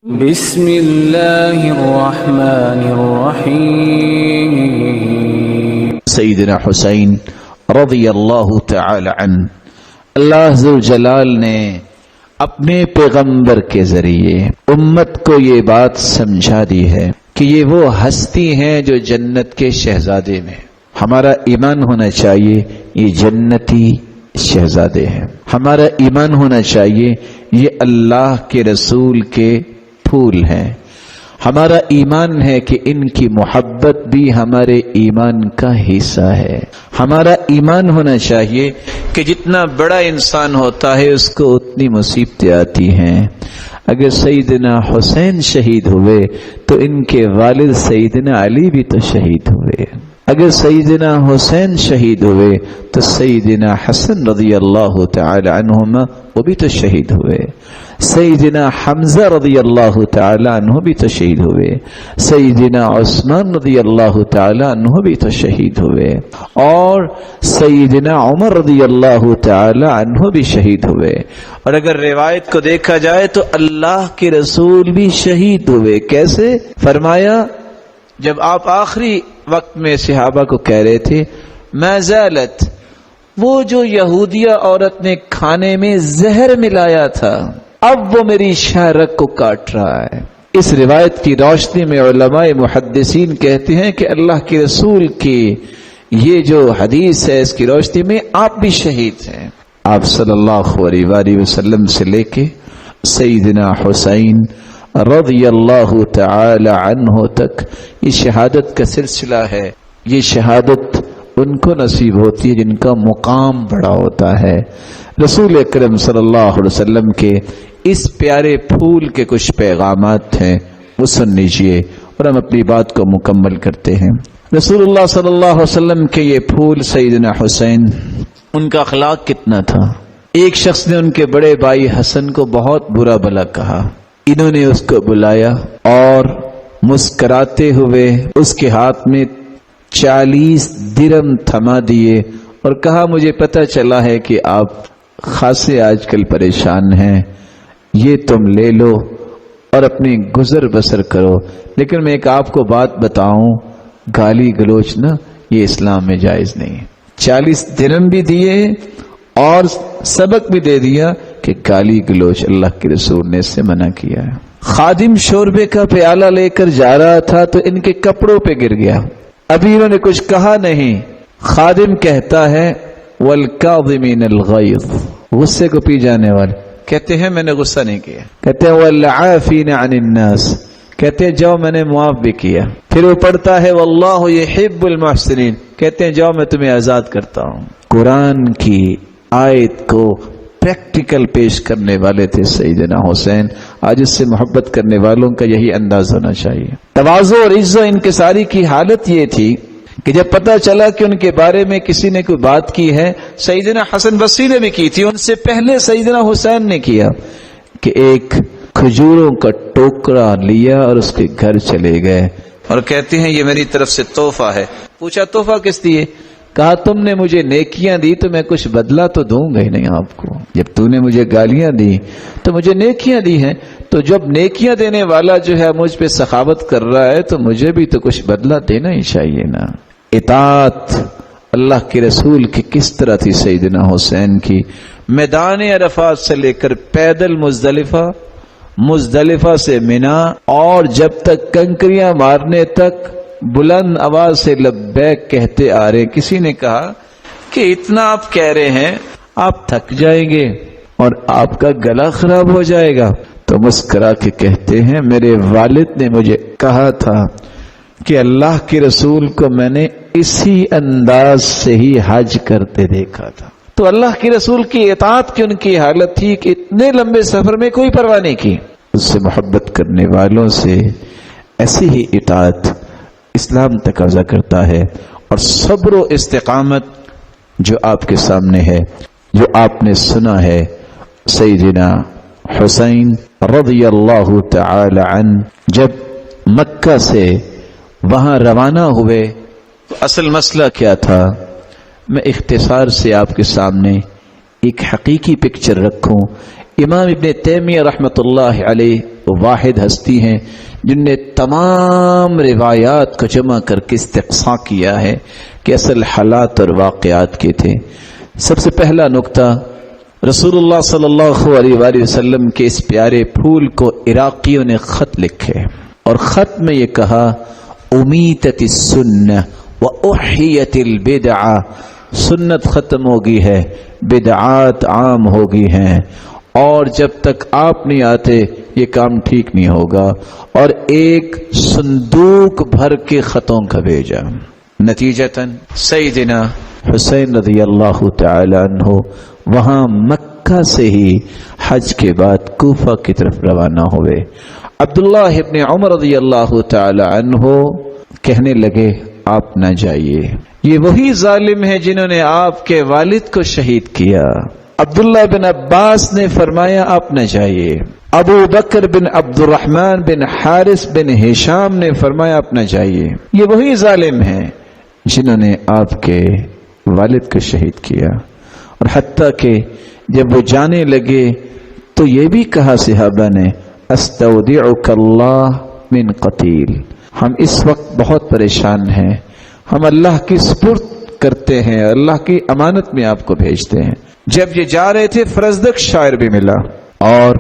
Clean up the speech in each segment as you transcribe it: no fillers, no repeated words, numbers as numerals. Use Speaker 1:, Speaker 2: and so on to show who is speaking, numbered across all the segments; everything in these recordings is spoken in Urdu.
Speaker 1: بسم اللہ الرحمن الرحیم۔
Speaker 2: سیدنا حسین رضی اللہ تعالی عنہ، اللہ ذوالجلال نے اپنے پیغمبر کے ذریعے امت کو یہ بات سمجھا دی ہے کہ یہ وہ ہستی ہیں جو جنت کے شہزادے میں، ہمارا ایمان ہونا چاہیے یہ جنتی شہزادے ہیں، ہمارا ایمان ہونا چاہیے یہ اللہ کے رسول کے پھول ہیں، ہمارا ایمان ہے کہ ان کی محبت بھی ہمارے ایمان کا حصہ ہے، ہمارا ایمان ہونا چاہیے کہ جتنا بڑا انسان ہوتا ہے اس کو اتنی مصیبتیں آتی ہیں۔ اگر سیدنا حسین شہید ہوئے تو ان کے والد سیدنا علی بھی تو شہید ہوئے، اگر سیدنا حسین شہید ہوئے تو سیدنا حسن رضی اللہ تعالی عنہما وہ بھی تو شہید ہوئے، سیدنا حمزہ رضی اللہ تعالی عنہ بھی تو شہید ہوئے، سیدنا عثمان رضی اللہ تعالی عنہ بھی تو شہید ہوئے، اور سیدنا عمر رضی اللہ تعالی عنہ بھی شہید ہوئے، اور اگر روایت کو دیکھا جائے تو اللہ کے رسول بھی شہید ہوئے۔ کیسے؟ فرمایا جب آپ آخری وقت میں صحابہ کو کہہ رہے تھے ما زالت، وہ جو یہودیہ عورت نے کھانے میں زہر ملایا تھا اب وہ میری شہرک کو کاٹ رہا ہے۔ اس روایت کی روشنی میں علماء محدثین کہتے ہیں کہ اللہ کے رسول کی یہ جو حدیث ہے اس کی روشنی میں آپ بھی شہید ہیں۔ آپ صلی اللہ علیہ وآلہ وسلم سے لے کے سیدنا حسین رضی اللہ تعالی عنہ تک یہ شہادت کا سلسلہ ہے۔ یہ شہادت ان کو نصیب ہوتی ہے جن کا مقام بڑا ہوتا ہے۔ رسول اکرم صلی اللہ علیہ وسلم کے اس پیارے پھول کے کچھ پیغامات ہیں، وہ سن لیجئے اور ہم اپنی بات کو مکمل کرتے ہیں۔ رسول اللہ صلی اللہ علیہ وسلم کے یہ پھول سیدنا حسین، ان کا اخلاق کتنا تھا۔ ایک شخص نے ان کے بڑے بھائی حسن کو بہت برا بھلا کہا، انہوں نے اس کو بلایا اور مسکراتے ہوئے اس کے ہاتھ میں 40 درہم تھما دیے اور کہا مجھے پتہ چلا ہے کہ آپ خاصے آج کل پریشان ہیں، یہ تم لے لو اور اپنی گزر بسر کرو، لیکن میں ایک آپ کو بات بتاؤں، گالی گلوچ نہ یہ اسلام میں جائز نہیں۔ 40 درہم بھی دیے اور سبق بھی دے دیا کہ گالی گلوچ اللہ کے رسول نے اس سے منع کیا ہے۔ خادم شوربے کا پیالہ لے کر جا رہا تھا تو ان کے کپڑوں پہ گر گیا، ابھی انہوں نے کچھ کہا نہیں، خادم کہتا ہے والکاظمین الغیظ، غصے کو پی جانے والے، کہتے ہیں میں نے غصہ نہیں کیا، کہتے ہیں والعافین عن الناس، کہتے ہیں جاؤ میں نے معاف بھی کیا، پھر وہ پڑھتا ہے واللہ یحب المحسنین، کہتے ہیں جاؤ میں تمہیں آزاد کرتا ہوں۔ قرآن کی آیت کو پریکٹیکل پیش کرنے والے تھے سیدنا حسین۔ آج اس سے محبت کرنے والوں کا یہی انداز ہونا چاہیے۔ تواضع اور عزت و انکساری کی حالت یہ تھی کہ جب پتہ چلا کہ ان کے بارے میں کسی نے کوئی بات کی ہے، سیدنا حسن بصری نے بھی کی تھی، ان سے پہلے سیدنا حسین نے کیا، کہ ایک کھجوروں کا ٹوکرا لیا اور اس کے گھر چلے گئے اور کہتے ہیں یہ میری طرف سے تحفہ ہے۔ پوچھا تحفہ کس دیے؟ کہا تم نے مجھے نیکیاں دی تو میں کچھ بدلہ تو دوں گا ہی نہیں آپ کو، جب تو نے مجھے گالیاں دی تو مجھے نیکیاں دی ہیں، تو جب نیکیاں دینے والا جو ہے مجھ پہ سخاوت کر رہا ہے تو مجھے بھی تو کچھ بدلہ دینا ہی چاہیے نا۔ اطاعت اللہ کے رسول کی کس طرح تھی سیدنا حسین کی، میدان عرفات سے لے کر پیدل مزدلفہ، مزدلفہ سے منا، اور جب تک کنکریاں مارنے تک بلند آواز سے لبیک کہتے آ رہے۔ کسی نے کہا کہ اتنا آپ کہہ رہے ہیں آپ تھک جائیں گے اور آپ کا گلا خراب ہو جائے گا، تو مسکرا کے کہتے ہیں میرے والد نے مجھے کہا تھا کہ اللہ کے رسول کو میں نے اسی انداز سے ہی حج کرتے دیکھا تھا۔ تو اللہ کے رسول کی اطاعت کی ان کی حالت تھی کہ اتنے لمبے سفر میں کوئی پرواہ نہیں کی۔ اس سے محبت کرنے والوں سے ایسی ہی اطاعت اسلام تقاضا کرتا ہے، اور صبر و استقامت جو آپ کے سامنے ہے، جو آپ نے سنا ہے سیدنا حسین رضی اللہ تعالی عنہ جب مکہ سے وہاں روانہ ہوئے تو اصل مسئلہ کیا تھا، میں اختصار سے آپ کے سامنے ایک حقیقی پکچر رکھوں، امام ابن تیمیہ رحمۃ اللہ علیہ واحد ہستی ہیں جن نے تمام روایات کو جمع کر کے استقصاء کیا ہے کہ اصل حالات اور واقعات کے تھے۔ سب سے پہلا نقطہ، رسول اللہ صلی اللہ علیہ وآلہ وسلم کے اس پیارے پھول کو عراقیوں نے خط لکھے اور خط میں یہ کہا امیتت السنہ واحیت البدعہ، سنت ختم ہو گئی ہے، بدعات عام ہو گئی ہیں، اور جب تک آپ نہیں آتے یہ کام ٹھیک نہیں ہوگا، اور ایک صندوق بھر کے خطوں کا بھیجا۔ نتیجتاً سیدنا حسین رضی اللہ تعالی عنہ وہاں مکہ سے ہی حج کے بعد کوفہ کی طرف روانہ ہوئے۔ عبداللہ ابن عمر رضی اللہ تعالی عنہ کہنے لگے آپ نہ جائیے، یہ وہی ظالم ہیں جنہوں نے آپ کے والد کو شہید کیا۔ عبداللہ بن عباس نے فرمایا آپ نہ جائیے۔ ابو بکر بن عبد الرحمن بن حارث بن ہشام نے فرمایا آپ نہ جائیے، یہ وہی ظالم ہیں جنہوں نے آپ کے والد کو شہید کیا۔ اور حتیٰ کہ جب وہ جانے لگے تو یہ بھی کہا صحابہ نے استودعک اللہ من قتیل، ہم اس وقت بہت پریشان ہیں، ہم اللہ کی سپرد کرتے ہیں، اللہ کی امانت میں آپ کو بھیجتے ہیں۔ جب یہ جا رہے تھے فرزدق شاعر بھی ملا، اور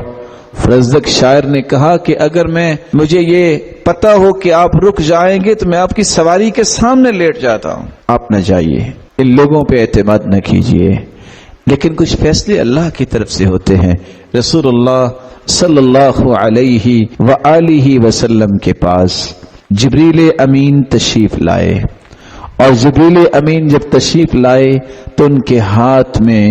Speaker 2: فرزدق شاعر نے کہا کہ اگر مجھے یہ پتا ہو کہ آپ رک جائیں گے تو میں آپ کی سواری کے سامنے لیٹ جاتا ہوں، آپ نہ جائیے، ان لوگوں پہ اعتماد نہ کیجیے۔ لیکن کچھ فیصلے اللہ کی طرف سے ہوتے ہیں۔ رسول اللہ صلی اللہ علیہ وآلہ وسلم کے پاس جبریل امین تشریف لائے، اور جبریل امین جب تشریف لائے تو ان کے ہاتھ میں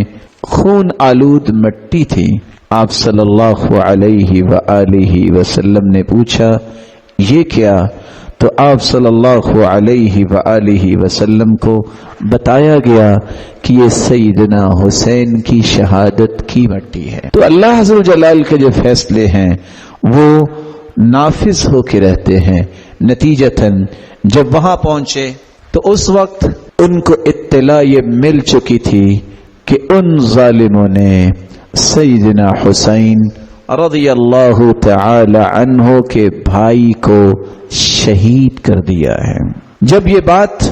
Speaker 2: خون آلود مٹی تھی۔ آپ صلی اللہ علیہ وآلہ وسلم نے پوچھا یہ کیا؟ تو آپ صلی اللہ علیہ وآلہ وسلم کو بتایا گیا کہ یہ سیدنا حسین کی شہادت کی مٹی ہے۔ تو اللہ عز و جلال کے جو فیصلے ہیں وہ نافذ ہو کے رہتے ہیں۔ نتیجتاً جب وہاں پہنچے تو اس وقت ان کو اطلاع یہ مل چکی تھی کہ ان ظالموں نے سیدنا حسین رضی اللہ تعالی عنہ کے بھائی کو شہید کر دیا ہے۔ جب یہ بات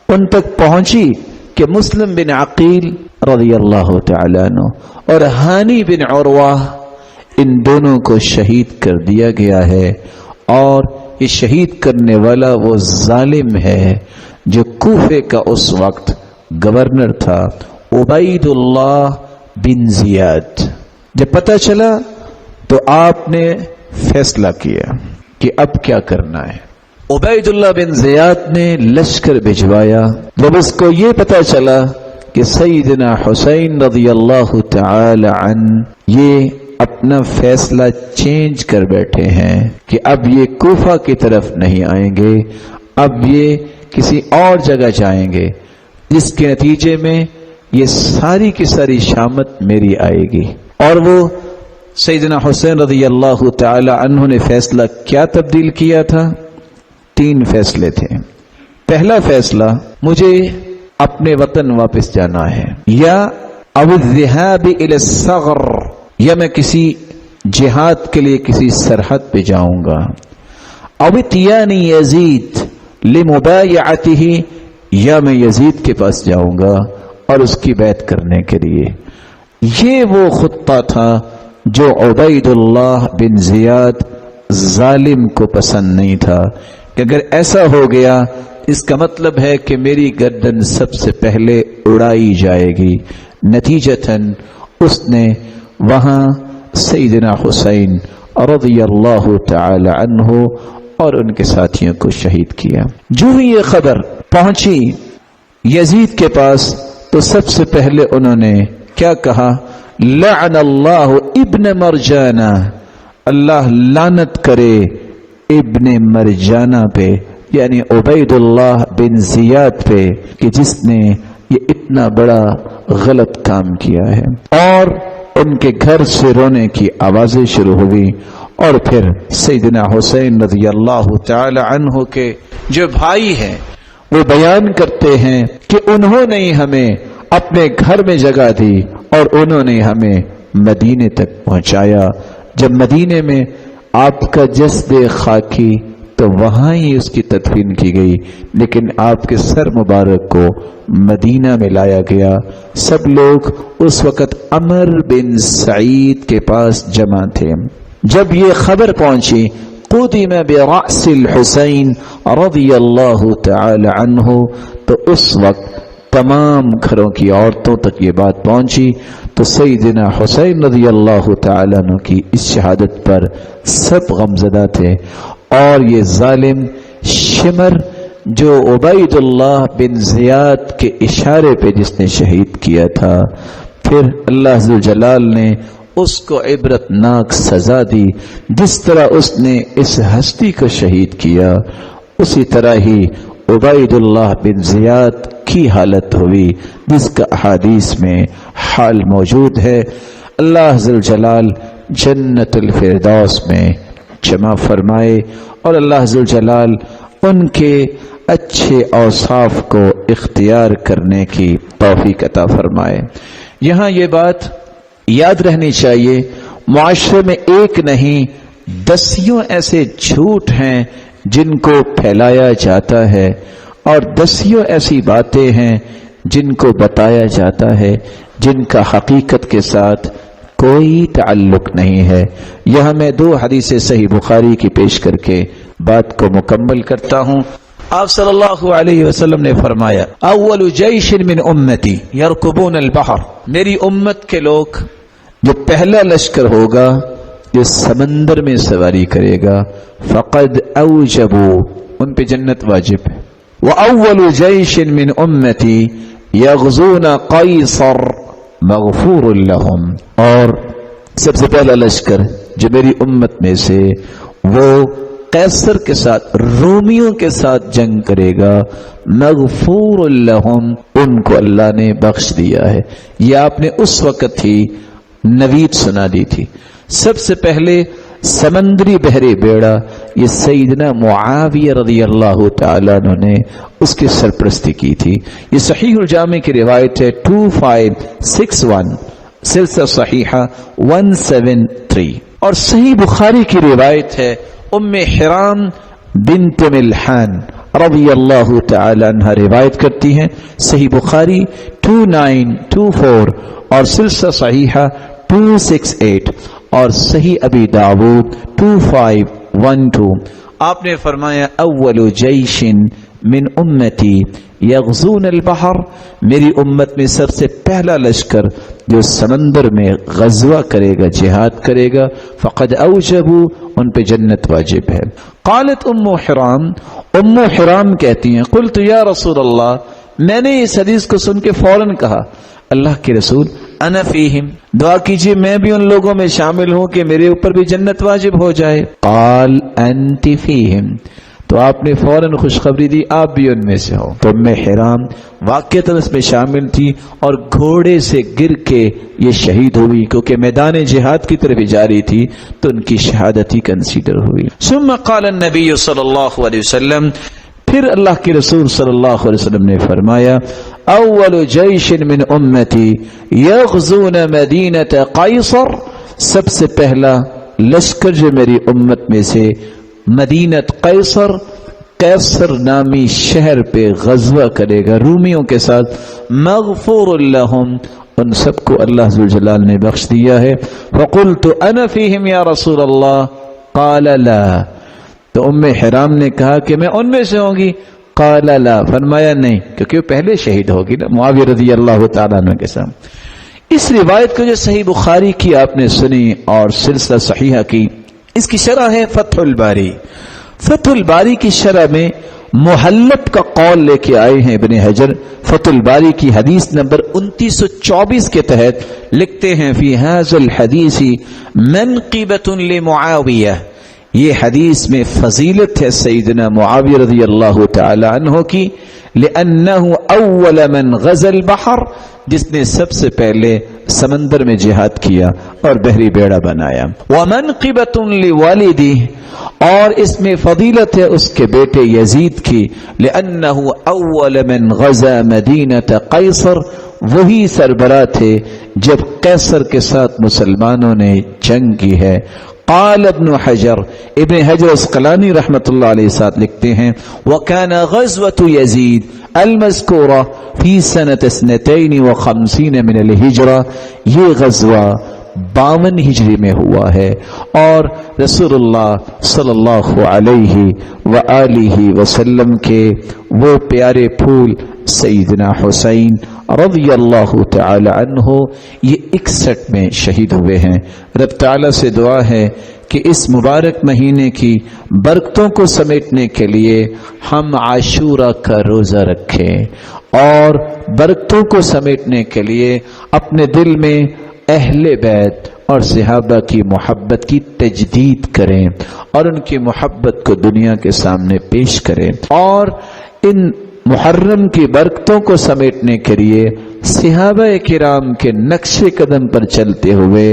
Speaker 2: ان تک پہنچی کہ مسلم بن عقیل رضی اللہ تعالی عنہ اور ہانی بن عروہ ان دونوں کو شہید کر دیا گیا ہے، اور یہ شہید کرنے والا وہ ظالم ہے جو کوفے کا اس وقت گورنر تھا، عبید اللہ بن زیاد۔ جب پتہ چلا تو آپ نے فیصلہ کیا کہ اب کیا کرنا ہے۔ عبید اللہ بن زیاد نے لشکر بھجوایا۔ جب اس کو یہ پتہ چلا کہ سیدنا حسین رضی اللہ تعالی عنہ یہ اپنا فیصلہ چینج کر بیٹھے ہیں کہ اب یہ کوفہ کی طرف نہیں آئیں گے، اب یہ کسی اور جگہ جائیں گے، جس کے نتیجے میں یہ ساری کی ساری شامت میری آئے گی۔ اور وہ سیدنا حسین رضی اللہ تعالی عنہ نے فیصلہ کیا تبدیل کیا تھا؟ 3 فیصلے تھے۔ پہلا فیصلہ، مجھے اپنے وطن واپس جانا ہے، یا او الذهاب الى الثغر، یا میں کسی جہاد کے لیے کسی سرحد پہ جاؤں گا، او اتیان یزید لمبایعته، یا میں یزید کے پاس جاؤں گا اور اس کی بیعت کرنے کے لیے۔ یہ وہ خطہ تھا جو عبید اللہ بن زیاد ظالم کو پسند نہیں تھا کہ اگر ایسا ہو گیا اس کا مطلب ہے کہ میری گردن سب سے پہلے اڑائی جائے گی۔ نتیجتاً اس نے وہاں سیدنا حسین رضی اللہ تعالی عنہ اور ان کے ساتھیوں کو شہید کیا۔ جو ہی یہ خبر پہنچی یزید کے پاس تو سب سے پہلے انہوں نے کیا کہا؟ لعن اللہ ابن مرجانہ، اللہ لعنت کرے ابن مرجانہ پہ، یعنی عبید اللہ بن زیاد پہ، کہ جس نے یہ اتنا بڑا غلط کام کیا ہے۔ اور ان کے گھر سے رونے کی آوازیں شروع ہوئی، اور پھر سیدنا حسین رضی اللہ تعالی عنہ کے جو بھائی ہیں وہ بیان کرتے ہیں کہ انہوں نے ہمیں اپنے گھر میں جگہ دی اور انہوں نے ہمیں مدینے تک پہنچایا۔ جب مدینے میں آپ کا جسد خاکی تو وہاں ہی اس کی تدفین کی گئی، لیکن آپ کے سر مبارک کو مدینہ میں لایا گیا۔ سب لوگ اس وقت عمر بن سعید کے پاس جمع تھے۔ جب یہ خبر پہنچی قدم برأس الحسین رضی اللہ تعالی عنہ، تو اس وقت تمام گھروں کی عورتوں تک یہ بات پہنچی، تو سیدنا حسین رضی اللہ تعالی عنہ کی اس شہادت پر سب غمزدہ تھے۔ اور یہ ظالم شمر جو عبید اللہ بن زیاد کے اشارے پہ جس نے شہید کیا تھا، پھر اللہ ذوالجلال نے اس کو عبرت ناک سزا دی۔ جس طرح اس نے اس ہستی کو شہید کیا، اسی طرح ہی عبید اللہ بن زیاد کی حالت ہوئی، جس کا احادیث میں حال موجود ہے۔ اللہ ذوالجلال جنت الفردوس میں جمع فرمائے، اور اللہ ذوالجلال ان کے اچھے اوصاف کو اختیار کرنے کی توفیق عطا فرمائے۔ یہاں یہ بات یاد رہنی چاہیے، معاشرے میں ایک نہیں دسیوں ایسے جھوٹ ہیں جن کو پھیلایا جاتا ہے، اور دسیوں ایسی باتیں ہیں جن کو بتایا جاتا ہے جن کا حقیقت کے ساتھ کوئی تعلق نہیں ہے۔ یہاں میں 2 حدیث صحیح بخاری کی پیش کر کے بات کو مکمل کرتا ہوں۔ آپ صلی اللہ علیہ وسلم نے فرمایا اول جیش من امتی یرکبون البحر، میری امت کے لوگ جو پہلا لشکر ہوگا جو سمندر میں سواری کرے گا، فقد اوجبوا، ان پہ جنت واجب ہے۔ وَأَوَّلُ جَيْشٍ مِّنْ أُمَّتِي يَغْزُونَ قَيْصَرَ مَغْفُورٌ لَهُمْ، اور سب سے پہلا لشکر جو میری امت میں سے وہ قیصر کے ساتھ، رومیوں کے ساتھ جنگ کرے گا، مغفور لہم، ان کو اللہ نے بخش دیا ہے۔ یہ آپ نے اس وقت ہی نوید سنا دی تھی۔ سب سے پہلے سمندری بحری بیڑا یہ سیدنا معاویہ رضی اللہ تعالیٰ عنہ نے اس کی سرپرستی کی تھی۔ یہ صحیح الجامع کی روایت ہے 2561، سلسلہ صحیحہ 173، اور صحیح بخاری کی روایت ہے ام حرام بنت ملحان رضی اللہ تعالی عنہ روایت کرتی ہیں، صحیح بخاری 2924 اور سلسلہ صحیحہ 268 اور صحیح ابی داود 2512۔ آپ نے فرمایا اول جیش من امتی یغزون البحر، میری امت میں سب سے پہلا لشکر جو سمندر میں غزوہ کرے گا، جہاد کرے گا، فقد اوجبوا، ان پہ جنت واجب ہے۔ قالت ام حرام کہتی ہیں قلت یا رسول اللہ، میں نے اس حدیث کو سن کے فوراً کہا اللہ کے رسول انا فیہم، دعا کیجئے میں بھی ان لوگوں میں شامل ہوں کہ میرے اوپر بھی جنت واجب ہو جائے۔ قال انت فیہم، تو آپ نے فوراً خوشخبری دی آپ بھی ان میں سے ہو۔ تو ام حرام واقعتاً اس میں شامل تھی اور گھوڑے سے گر کے یہ شہید ہوئی، کیونکہ میدان جہاد کی طرف جا رہی تھی تو ان کی شہادت ہی کنسیڈر ہوئی۔ ثم قال النبی صلی اللہ علیہ وسلم، پھر اللہ کے رسول صلی اللہ علیہ وسلم نے فرمایا اول جیش من امتی یغزون مدینۃ قیصر، سب سے پہلا لشکر جو میری امت میں سے مدینت قیصر نامی شہر پہ غزوہ کرے گا رومیوں کے ساتھ، مغفور لہم، ان سب کو اللہ ذوالجلال نے بخش دیا ہے۔ فقلت انا فیہم یا رسول اللہ، قال لا، تو ام حرام نے کہا کہ میں ان میں سے ہوں گی، قال لا، فرمایا نہیں، کیونکہ وہ پہلے شہید ہوگی نا معاویہ رضی اللہ تعالیٰ عنہ کے ساتھ۔ اس روایت کو جو صحیح بخاری کی آپ نے سنی اور سلسلہ صحیحہ کی، اس کی شرح ہے فتح الباری۔ فتح الباری کی شرح میں محلب کا قول لے کے آئے ہیں ابن حجر، فتح الباری کی حدیث نمبر 2924 کے تحت لکھتے ہیں فی ھذا الحدیث منقبۃ لمعاویہ، یہ حدیث میں فضیلت ہے سیدنا معاویہ رضی اللہ تعالی عنہ کی، لأنه اول من غزا البحر، جس نے سب سے پہلے سمندر میں جہاد کیا، اور بحری بیڑا بنایا. ومنقبۃ لوالدہ، اور اس میں فضیلت ہے اس کے بیٹے یزید کی، لأنہ اول من غزا مدینۃ قیصر، وہی سربراہ تھے جب قیصر کے ساتھ مسلمانوں نے جنگ کی ہے. قال ابن حجر، ابن حجر اسقلانی رحمت اللہ علیہ ساتھ لکھتے ہیں وَكَانَ غَزْوَةُ يَزِيدَ المذکورہ فی سنۃ 52 من الہجرہ، یہ غزوہ 52 ہجری میں ہوا ہے، اور رسول اللہ صلی اللہ علیہ وآلہ وسلم کے وہ پیارے پھول سیدنا حسین رضی اللہ تعالی عنہ یہ 61 میں شہید ہوئے ہیں. رب تعالی سے دعا ہے کہ اس مبارک مہینے کی برکتوں کو سمیٹنے کے لیے ہم عاشورہ کا روزہ رکھیں، اور برکتوں کو سمیٹنے کے لیے اپنے دل میں اہل بیت اور صحابہ کی محبت کی تجدید کریں اور ان کی محبت کو دنیا کے سامنے پیش کریں، اور ان محرم کی برکتوں کو سمیٹنے کے لیے صحابہ کرام کے نقش قدم پر چلتے ہوئے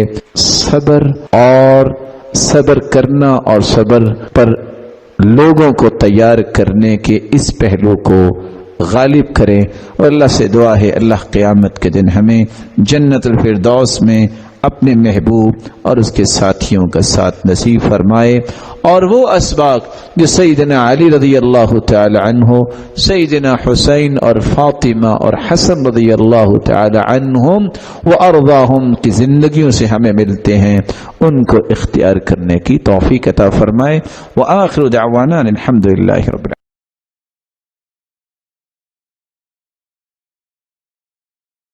Speaker 2: صبر کرنا اور صبر پر لوگوں کو تیار کرنے کے اس پہلو کو غالب کریں. اور اللہ سے دعا ہے اللہ قیامت کے دن ہمیں جنت الفردوس میں اپنے محبوب اور اس کے ساتھیوں کا ساتھ نصیب فرمائے، اور وہ اسباق جو سیدنا علی رضی اللہ تعالی عنہ، سیدنا حسین اور فاطمہ اور حسن رضی اللہ تعالی عنہم وارضاہم کی زندگیوں سے ہمیں ملتے ہیں، ان کو اختیار کرنے کی توفیق عطا فرمائے. وآخر دعوانا الحمدللہ رب العالمین.